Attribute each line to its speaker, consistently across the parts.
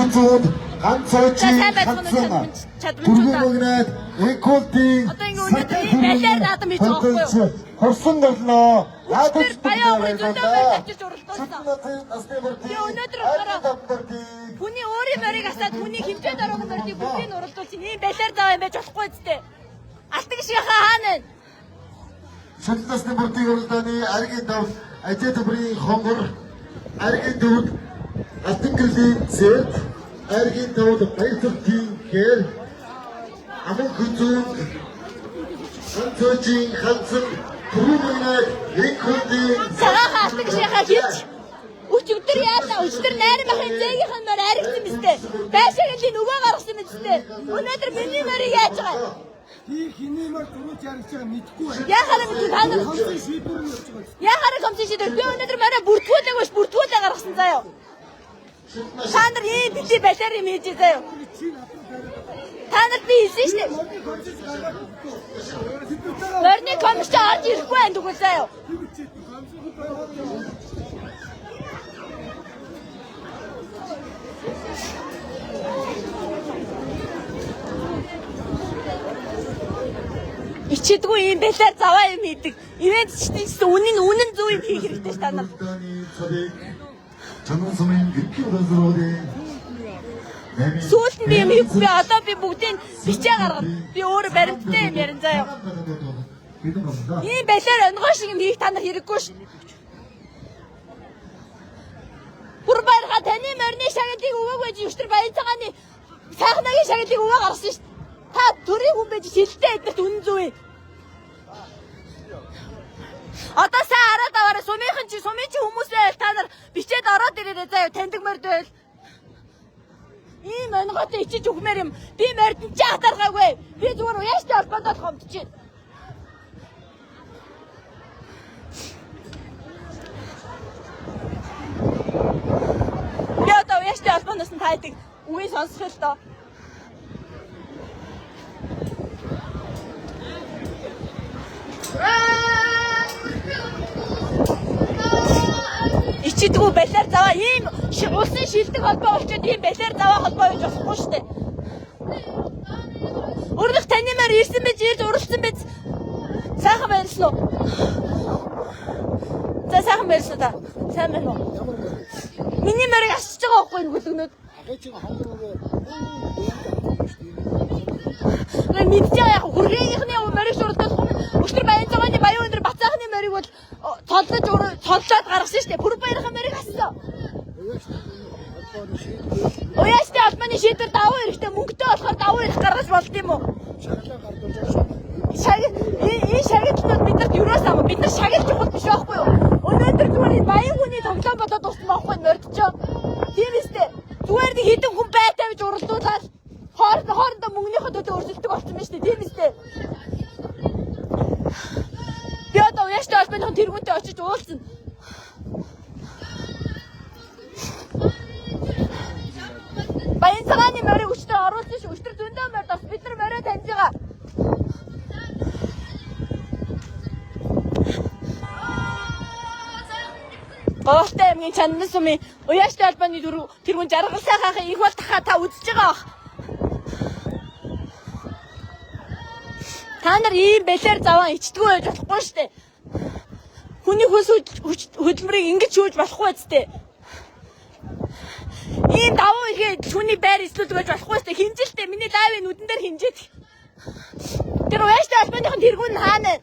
Speaker 1: хүзүүд ганцхан түргэмөгнээд эколтийн
Speaker 2: байлаар наадам хийж байгаа байхгүй юу?
Speaker 1: хорсон болноо.
Speaker 2: Өнөөдөр баяа өргөдөө татчих уралдуулсан. Би өнөөдөр хүний өөрийн морийг асаад хүний хэмжээнд орооны морийг бүгдийг уралдуулсан. Ийм байлаар зав юм байж болохгүй зү. Алтан гişийнхаа хаана вэ?
Speaker 1: Шилдэлсний бүртийн уралдааны аргийн давд ажил төмрийн хонгор аргийн төвд алтан гэрлийн зэт аргийн төвд баяртын хэр аман хүзүүд ганцхан хансан түргэмөгнээд эколтийн
Speaker 2: цагаан алтан гişийнхаа хилж өчигдөр яалаа өчигдөр найран бахын зээгийнхэн морь аригсан мэт. Байшаагийн нөгөө гаргасан мэт. Өнөөдөр миний морийг яаж байгаа?
Speaker 3: Хиний мөр түрүүч яригч байгаа мэдгүй байна.
Speaker 2: Яхаар мэдгүй та нар
Speaker 3: шийдвэр нь явж байгаа.
Speaker 2: яхаар комси шийдвэр би өнөөдөр манай бүртгүүлээ гаргасан заяа. Та нар ийм бити байлаар юм хийж заяа. Та нар би хэлсэн шүү дээ. Морны комисч орж ирэхгүй байх тэгвэл заяа. Ичээдгүй юм байлаар заваа юм хийдэг. Ивент чинь үнэн зөв юм хийх хэрэгтэй ш та нар. Сүүлд нь юм хийхгүй одоо би бүгдийг бичээ гаргав. Би өөрөө баримттай юм ярин заяа. Ийм байлаар онгоо шиг юм хийх та нар хэрэггүй ш. Бүр баярга таны морины шагналыг өвөөг байж өчтөр баян цагааны сайхнагийн шагналыг өвөө гаргасан ш. Та төрийн хүн байж шилтэй эдэрт үнэн зөв ээ. Одоо сайн хараад аваарай сумын чи хүмүүсээ та нар бичээд ороод ирээрэй заяа таньдаг морд байл. Ийм онгоотой ичиж өгмээр юм. Би мордон чи хатаргаагүй. Би зүгээр уяаштай холбоотой хомдчихэ. Би одоо уяаштай холбооноос нь таадаг үгийг сонсох л доо. Ичидгүй байлаар заваа ийм улсын шилдэг холбоо болчиход ийм байлаар заваа холбоо гэж болохгүй шүү дээ. Өөрөөх таны мөр ирсэн байж ирж уралсан байж сайхан байрлаа уу? За сайхан байрлаа та. Сайн байна уу? Миний мөрийг асчиж байгаа байхгүй юу гүлгнүүд? Мэдчихээ яг хүргээгийнхний морийг шуурдах өчтөр баян цагааны баян өндөр бацаахны морийг бол цодлоод гаргасан шүү дээ. Бүр баярхан морийг ассан. Уяаштай албаны шийдвэр давуу эрэхтэй мөнгөтэй болохоор давуу эрх гаргаж болд юм уу? Энэ шагналууд биднэрт юуроос ам бид нар шагнал чухал биш байхгүй юу? Өнөөдөр зүгээр баян хүний тоглоом болоод дууссан байхгүй мордчоо. Тийм үстэй. Зүгээр нэг хідэн хүн байтаа гэж уралдуулаад хоорондоо мөнгөнийхөө төлөө өрсөлдөг болсон байна шүү дээ. Тийм үстэй. Би одоо уяаштай албаныхан тэргүүнтэй очиж уулзсан. Баян цагааны морийг өчтөр оруулсан шүү. Өчтөр зөндөө морд бас бид нар морио таньж байгаа. Говьтай аймгийн Чандан сумын уяаштай албаны тэргүүн жаргал сайхаахын их бол та үзэж байгаа бах. Та нар ийм байлаар заваа ичдэггүй байж болохгүй шүү дээ. Хүний хөлс хөдөлмөрийг ингэж шүүж болохгүй зү. Ийм давуу игээ түүний байр эслүүлдэг байж болохгүй шүү дээ. Хинжилтэй миний лайвын нүдэн дээр хинжээд. Тэр уяаштай албаныхан тэргүүн нь хаана вэ?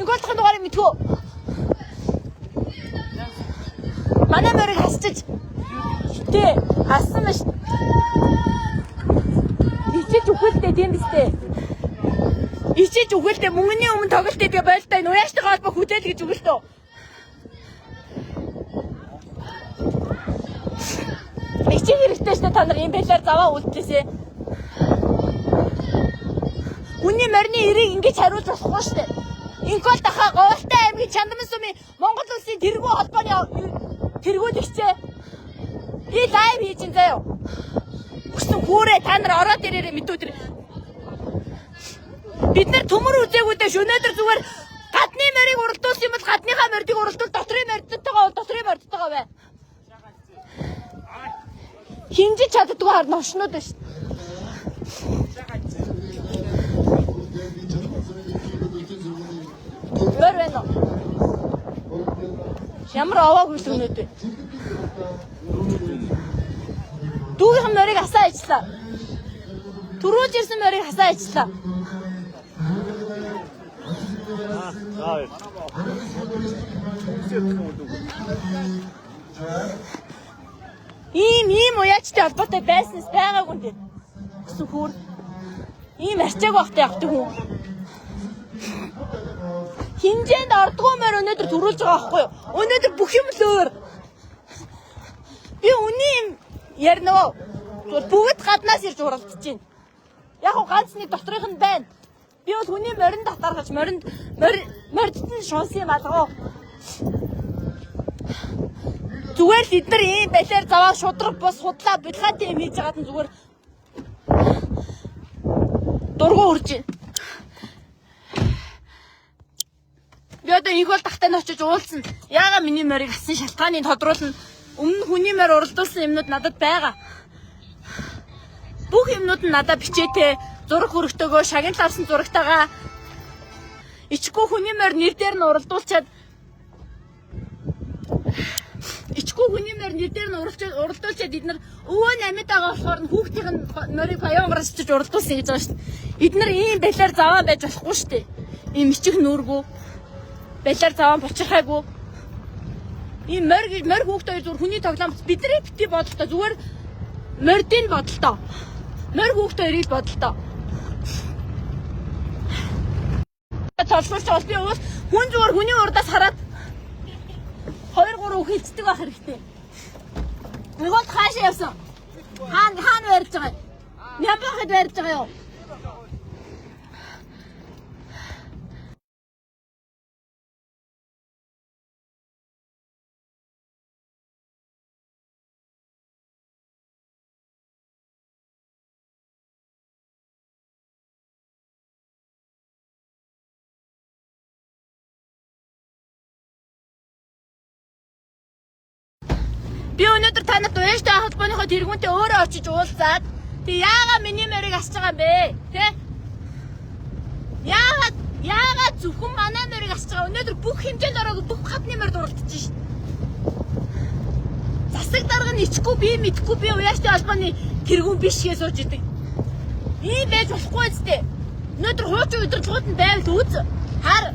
Speaker 2: Ингоолтхон дугаарыг мэдхүү. Манай морийг хасчих. Тий, хассан маш. Ичиж үхэлтэй тийм биз дээ. Ичиж үхэлтэй мөнгөний өмнө тоглолт хийдэг байлтай энэ уяаштай холбоо хүлээл гэж үгэл төө. Ичиж хэрэгтэй шүү дээ та нар ийм байлаар заваа үлдлээсэ. Хүний морины эрийг ингэж хариулж болохгүй шүү дээ. Инкол дахаа говьтай аймгийн Чандан сумын Монгол улсын тэргүү холбооны тэргүүлэгчээ би лайв хийж ин заяа. Бүсэн хүүрээ та нар ороод ирээрээ мэдүү тэр. Бид нар төмөр үзээгүй дээ өнөөдөр зүгээр гадны морийг уралдуулсан юм бол гадныхаа морийг уралдуул дотрын мордтойгоо бай. хинжиж чаддгүй хар новшнууд байна шүү. Мөр байна уу? Ямар аваагүй л өнөөдөр. Дүүгийн морийг асаа ажиллаа. Түрүүж ирсэн морийг асаа ажиллаа. Ийм уяачтай холбоотой байснаас байгаагүй нэ. Гэсэн хүүр. Ийм арчааг багтай явдаг хүн. Хинжээнд ордгоо мөр өнөөдөр төрүүлж байгаа байхгүй юу? Өнөөдөр бүх юм л өөр. Би үний юм ярнаа. Бүгд гаднаас ирж уралдаж байна. Яг гоо ганц нэг доторх нь байна. Би бол хүний морин татаргаж морьд нь шунс юм алгаа. Зүгээр л эдгээр ийм балиар заваа шудраг бос худлаа бэлхаатай юм хийж байгаад нь зүгээр дургу урж байна. Би одоо их бол тахтай нь очиж уулзсан. Яагаад миний морийг асан шалтгааныг тодруулна. Өмнө хүний морь уралдуулсан юмнууд надад байгаа. Бүх юмнууд нь надад бичээтэй. Зураг хөрөгтэйгөө шагнал авсан зурагтайгаа ичгүй хүний морь нэр дээр нь уралдуулчаад эднэр өвөө намид байгаа болохоор хүүхдийн морийг баянгаас чиж уралдуулсан гэж байгаа шүү дээ. Эднэр ийм балиар заваа байж болохгүй шүү дээ. Ийм ичих нүүргүү балиар заваа бочирхайгүй. Ийм морь хүүхдээ зүгээр хүний тоглоом бидний бити бодолтой зүгээр мордын бодолтой. Морь хүүхдээ ирээд бодолтой. Толсолч бол би уус хүн зүгээр хүний урдаас хараад 2-3 үг хэлцдэг байх хэрэгтэй. Нэгт хаашаа явсан? Хаана барьж байгаа юм? Нямбахад барьж байгаа юу? Би өнөөдөр танад уяажтай холбооныхоо тэргүүнтэй өөрөө очиж уулзаад тэг яагаад миний морийг асж байгаа юм бэ? Тэ? Яагаад зөвхөн манай морийг асж байгаа? Өнөөдөр бүх хэмжээнд ороогүй бүх хатны морь дурлаж шít. Засаг дарга нь ичгүй би мэдгүй би уяажтай холбооны тэргүүн биш гэж сууж идэг. Ийм байж болохгүй зү. Өнөөдөр хуучин удирдлагууд нь байвал үз. Хар.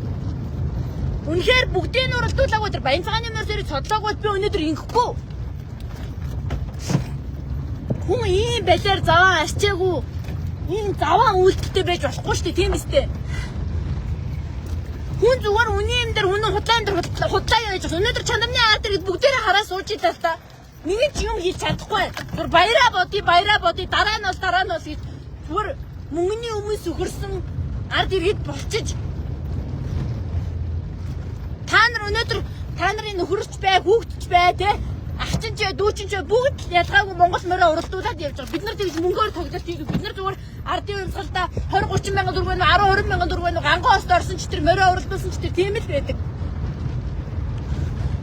Speaker 2: Үнэхээр бүгдийг нь уралдуулаагүй тэр Баянцааны морьсыг цодлоогүй би өнөөдөр ингэхгүй. Хүн ийм балиар заваа арчаагүй ийм заваа үйлдэлтэй байж болохгүй шүү дээ тийм үстэй. Хүн зүгээр үний юм дээр хүн худлаа яаж байгаа. Өнөөдөр чанарны ард иргэд бүгдээрээ хараа сууж идэл та. Нэг ч юм хийж чадахгүй. Зүгээр баяраа бодъё дараа нь бол гэж зүгээр мөнгөний өмнө сүхэрсэн ард иргэд болчих. Та нар өнөөдөр та нарын нөхөрч бай, хүүхдч бай те. Ахчин ч дүүчин ч бүгд ялгаагүй Монгол мороо уралдуулаад явж байгаа. Бид нар тэгж мөнгөөр тоглолт хийдэг. Бид нар зүгээр ардын урсгалдаа 20-30 мянган төгрөг байна уу 10-20 мянган төгрөг байна уу гангоост орсон ч тэр мороо уралдуулсан ч тэр тийм л байдаг.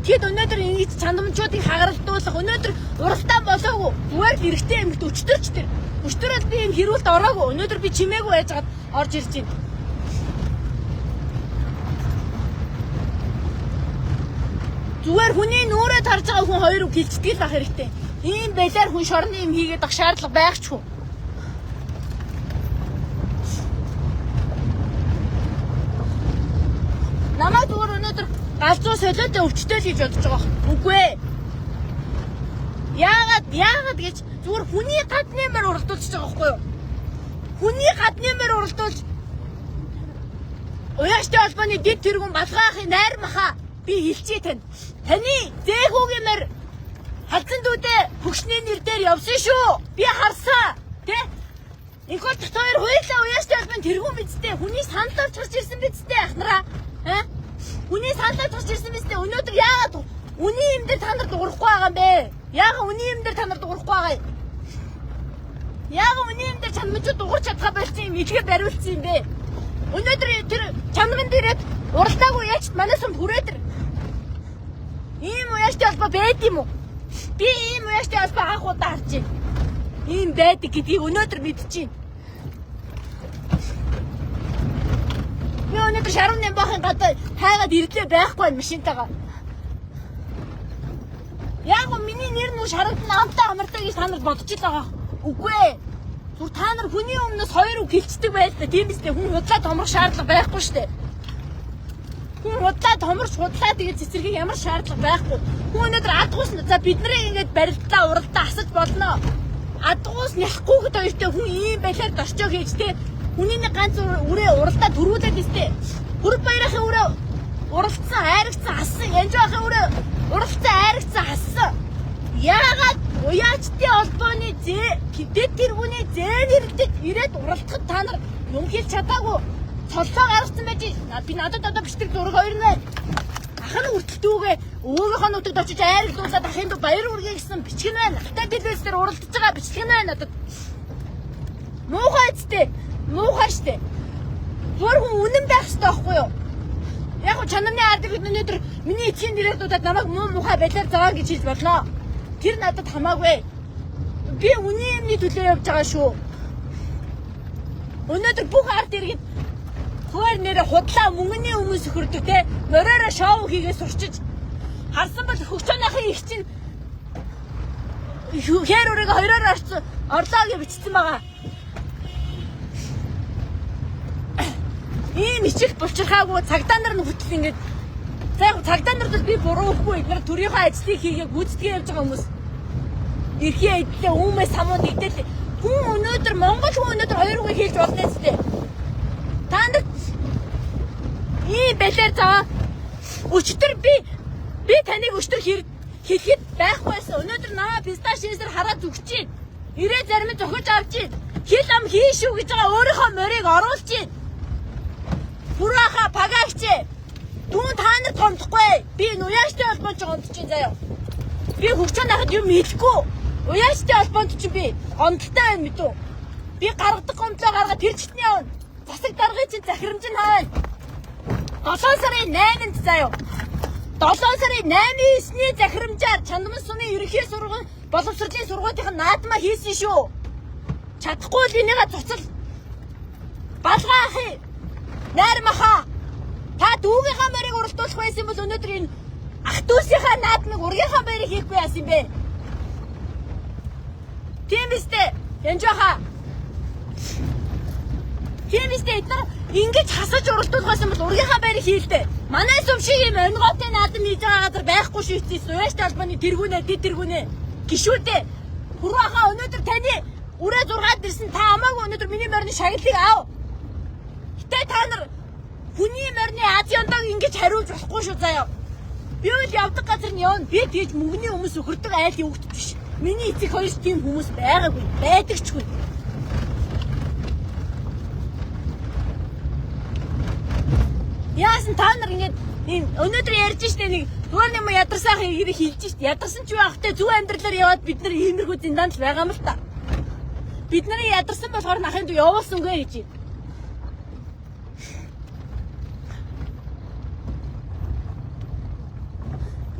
Speaker 2: Тэгэд өнөөдөр ингэж чандамжуудыг хагаралдуулах өнөөдөр уралдаан болоогүй. Зүгээр л эргэтэй эмэгт өчтөрч тэр. Өчтөрөд би юм хэрүүлт ороогүй. Өнөөдөр би чимээгүй байжгаад орж ирж байна. Зүгээр хүний нүрээ тарж байгаа хүн хоёр үг хэлцдэг л ах хэрэгтэй. Ийм балиар хүн шорны юм хийгээд ах шаардлага байх ч хүн. Намаа зүгээр өнөөдөр галзуу солиотой өвчтэй л гэж бодож байгаа. Үгүй ээ. Яагаад гэж зүгээр хүний гадны мөр уралдуулж байгаа байхгүй юу? Хүний гадны мөр уралдуулж уяажтай холбооны дэд тэргүүн балгаахын найр маха би хэлчихье тань. Таны зээгүүгийн мөр халдсан дүүдээ хөгшний нэр дээр явсан шүү. Би харсан. Тэ? Инхол хоёр хуйлаа уяажтай холбооны тэргүүн бидтэй хүний санд орж гарч ирсэн бидтэй ахнараа. Хүний санд орж гарч ирсэн бидтэй өнөөдөр яагаад үний юм дээр та нар дуурахгүй байгаа юм бэ? Яагаад үний юм дээр та нар дуурахгүй байгаа юм? Яагаад үний юм дээр чанмчууд дуурч чадхаа болсон юм илгээ бариулсан юм бэ? Өнөөдөр тэр чанман дээрээ уралдаагүй яаж манайс хүрээд ийм уяажтай холбоо байд юм уу? Би ийм уяажтай холбоо анх удаа харж байна. Ийм байдаг гэдгийг өнөөдөр мэдчихээн. Би өнөөдөр Шарван Нямбахын гадаа хайгаад ирлээ байхгүй машинтайгаа. Яг нь миний нэр нь Шарван намтай амартай гэж та нар бодож байгаа. Үгүй ээ. Зүр та нар хүний өмнөөс хоёр үг хэлцдэг байлаа. Тийм үстэй хүн худлаа томрох шаардлага байхгүй шүү дээ. Хүн худлаа томорч худлаа тэгээд цэцэрхийг ямар шаардлага байхгүй. Хүн өнөөдөр адгуус за бид нарыг ингэж барилдлаа уралдаа асаж болно. Адгуус няхгүй гэд хоёртой хүн ийм байдлаар дорчоо хийж тэ хүний нэг ганц үрээ уралдаа төрүүлээд өстэй. Бүрд баярахын үрээ уралцсан айрагцсан ассан янж байхын үрээ уралцсан айрагцсан ассан. Яагаад уяачдын холбооны дэд тэргүүний зээн ирдэг ирээд уралдахад та нар юм хэлж чадаагүй. Цоллоо гаргасан байж би надад одоо бичдэг зураг хоёр нэ. Ахын үртэлтүүгээ өөрийнхөө нутагт очиж айрагдуулаад ахын дүү баяр үргээ гэсэн бичгэн байна. Хатаа дэлбээс дээр уралдаж байгаа бичгэн байна надад. Муухай зү. Муухай штэ. Бүр хүн үнэн байх хэрэгтэй байхгүй юу? Яг нь чанарны ард бид өнөөдөр миний эцгийн директорудад намайг муухай байдлаар заагаа гэж хэлж болно. Тэр надад хамаагүй. Би үнийн юмны төлөө явж байгаа шүү. Өнөөдөр бүх ард иргэд хуур нэрэ худлаа мөнгөний өмнө сөхөрдөг те моророо шоу хийгээ сурчиж харсан бол хөгчөөнийхээ их чинь хэр өрөөгөө хоёроор орлоо гэж бичсэн байгаа. Ийм ичих булчирхаагүй цагдаа нар нь хөтөл ингэж цагдаа нарт би буруухгүй эдгээр төрийнхөө ажлыг хийгээ гүйцэтгэе явж байгаа хүмүүс эрхээ эдлээ өмнөөс самууд идэл хүн өнөөдөр Монгол хүн өнөөдөр хоёр үгийг хэлж болно зү. Та нар ийм байлаар заа. Өчтөр би таныг өчтөр хэлэхэд байхгүйсэн. Өнөөдөр намаа писташиесээр хараад зүгч чинь. Ирээ зарим нь зохиж авч чинь. Хэл ам хийшүү гэж байгаа өөрийнхөө морийг оруулж чинь. Пурааха пагаагч. Дүүн та нар томдохгүй. Би уяаштай холбооч ондож чинь заяа. Би хөгчөө нахад юм хэлэхгүй. Уяаштай холбооч чинь би ондолтой байна мэдүү. Би гаргадаг гомдлоо гаргаад тэр читний явна. Засаг даргын чинь захирамж нь хаваа. 7 сарын 8-нд заяа. 7 сарын 8-9-ний захирамжаар Чандман сумын ерөнхий сургууль боловсролын сургуулийн наадмаа хийсэн шүү. Чадахгүй л энийгээ цуцал балгаахыг найрмаха. Та дүүгийнхаа морийг уралдуулах байсан бол өнөөдөр энэ ах дүүсийнхаа наадмыг ургийнхаа морийг хийхгүй яасан бэ? Тийм үстэй. Янжаха. Тийм үстэй эдгээр ингэж хасаж уралдуулахсан бол ургийнхаа байрыг хийлдэ. Манай сум шиг юм онгоотой наадам хийж байгаа газар байхгүй шүү дээ. Уяаштай албаны тэргүүнээ дэд тэргүүнээ гişүүдээ. Хүрээхаа өнөөдөр таны үрээ 6-д ирсэн та амаагүй өнөөдөр миний морины шагналыг аав. Гэтэ та нар хүний морины Азиондог ингэж хариулж болохгүй шүү заяа. Би үл явдаг газар нь явна. Би тэгж мөнгөний хүмүүс өхөрдөг айл явагдчих биш. Миний эцэг хоёр тийм хүмүүс байгаагүй. Байдагчгүй. Яасан та нар ингэж өнөөдөр ярьж штэ нэг зүгээр юм ядарсаах хэрэг хэлж штэ. Ядарсан ч байхтай зөв амьдралаар яваад бид нар иймэрхүү зиндаанд л байгаа юм л та. Бид нарын ядарсан болохоор нахын дүү явуулсангүй гэж байна.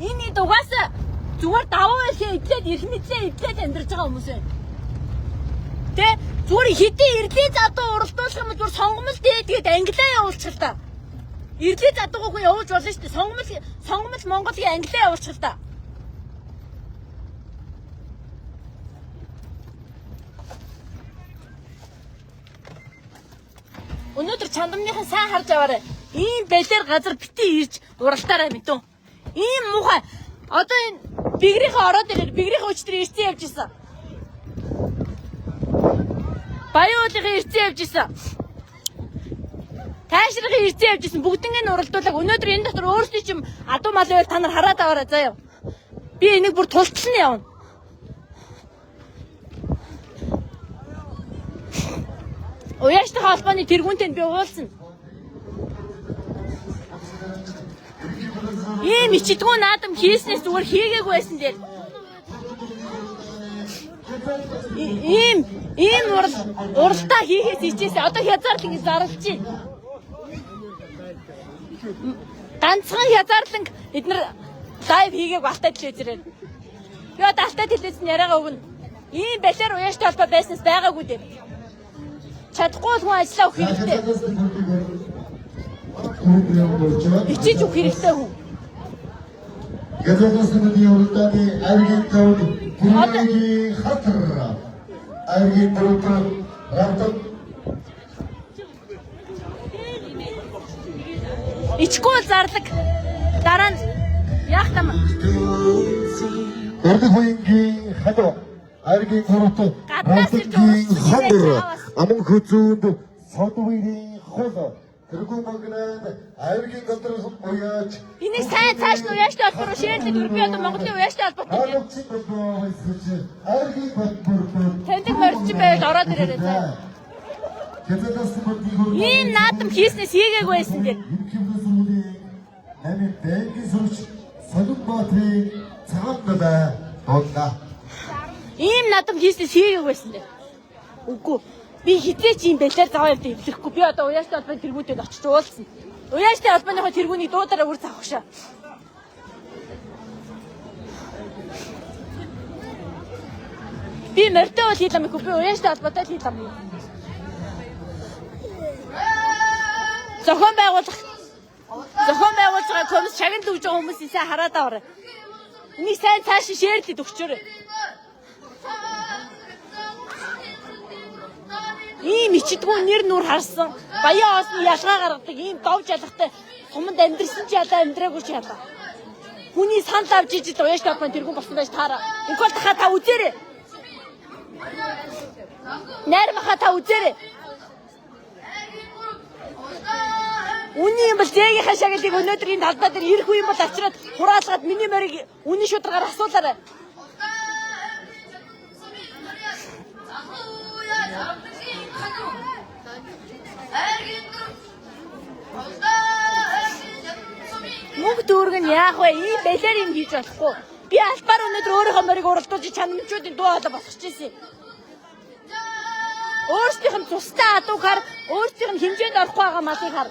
Speaker 2: Энэ дугаас зүгээр даваа байлээ идлээд эрхмэдлээ идлээд амьдарч байгаа хүмүүс байна. Тэ зүгээр хэдий ирлээ задуу уралдуулах юм бол зүгээр сонгомл дээдгээд англиа явуулчих л та. Ирлээ задуугүй явуулж болно шүү дээ. Сонгомл Монголын англиа явуулчих л та. Өнөөдөр Чандамныхан сайн харж аваарай. Ийм байлаар газар бити ирж уралтаарай мэдв. Ийм муухай. Одоо энэ бигрийнхээ ороод ирээд бигрийнхээ өчтөр ирсэн явж исэн. Баяуулгын ирсэн явж исэн. Таашрын ирсэн явж исэн. Бүгднийг нь уралдуулаг. Өнөөдөр энэ дотор өөрсдөө чим адуу мал байвал та нар хараад аваарай заяа. Би энийг бүр тултална явна. Уяаштай холбооны тэргүүнтэй би уулзна. Ийм ичдгүү наадам хийснээс зүгээр хийгээгүй байсан дээр. Ийм уралдаа хийхээс ичээсээ одоо хязгаарлал ингэ зарлж байна. Ганцхан хязгаарлан эдгээр лайв хийгээг алтаа хэлээд ирээд. Би одоо алтаа хэлээсэн яриагаа өгнө. Ийм балиар уяаштай холбоо байснаас байгаагүй дээ. Чадахгүй хүн ажиллаа өгөх хэрэгтэй. Ичиж өгөх хэрэгтэй хүн.
Speaker 1: Газетасны уралдааны аргийн тав бүрийн хатар аргийн бүрэн рамтан
Speaker 2: Ичгүй зарлаг дараа нь яах юм.
Speaker 1: Ордын хуйнгийн хадуу аргийн бүрэн рамтан хондор аман хөзөөд содвирийн хол тэргүй магнад аргийн готрох уяач
Speaker 2: Энийг сайн цааш нь уяаштай холбоор шийдэлд өргөе одоо Монголын уяаштай холбоотой юм. Таньдаг морьч байвал ороод ирээрэй заа. Ийм наадам хийснээс хийгээгүй байсан дээ.
Speaker 1: Нами бэнгийн сүрч Солонготрын цагаатнаа дуулна.
Speaker 2: Ийм наадам хийснээс хийгээгүй байсан дээ. Үгүй. Би хизээч ийм байлаар заваа явдаа эвлэхгүй. Би одоо уяаштай холбооны тэргүүдэд очиж уулзсан. Уяаштай холбооныхоо тэргүүний дуудаараа үр завах шаа. Би морьтой бол хийлээ мэхгүй. Би уяаштай холбоотой л хийлээ юм. Зохион байгуулж байгаа комисс шагнал өгж байгаа хүмүүс ийсээ хараад аваарай. Энийг сайн цааш шеэрлэд өгчөөрэй. Ийм ичдэггүй нэр нүр харсан. Баян оосны ялгаа гаргадаг ийм дов жалгатай суманд амьдрсан ч ядаа амьдраагүй ч ядаа. Хүний санал авч ижил уяаштай холбооны тэргүүн болсон байж таараа. Инкол таха та үзээрэй. Найрмаха та үзээрэй. Үний юм бол зээгийнхаа шагналыг өнөөдрийн талбай дээр ирэх үе юм бол авчираад хураалгаад миний морийг үний шударгаар асуулаарай. Мөнгө дүүрэг нь яах вэ? Ийм балиар юм хийж болохгүй. Би албаар өнөөдөр өөрийнхөө морийг уралдуулж чанамчуудын дуу хоолой босгож ирсэн. Өөрсдийнх нь цустай адууг хар, өөрсдийнх нь хэмжээнд орохгүй байгаа малыг хар.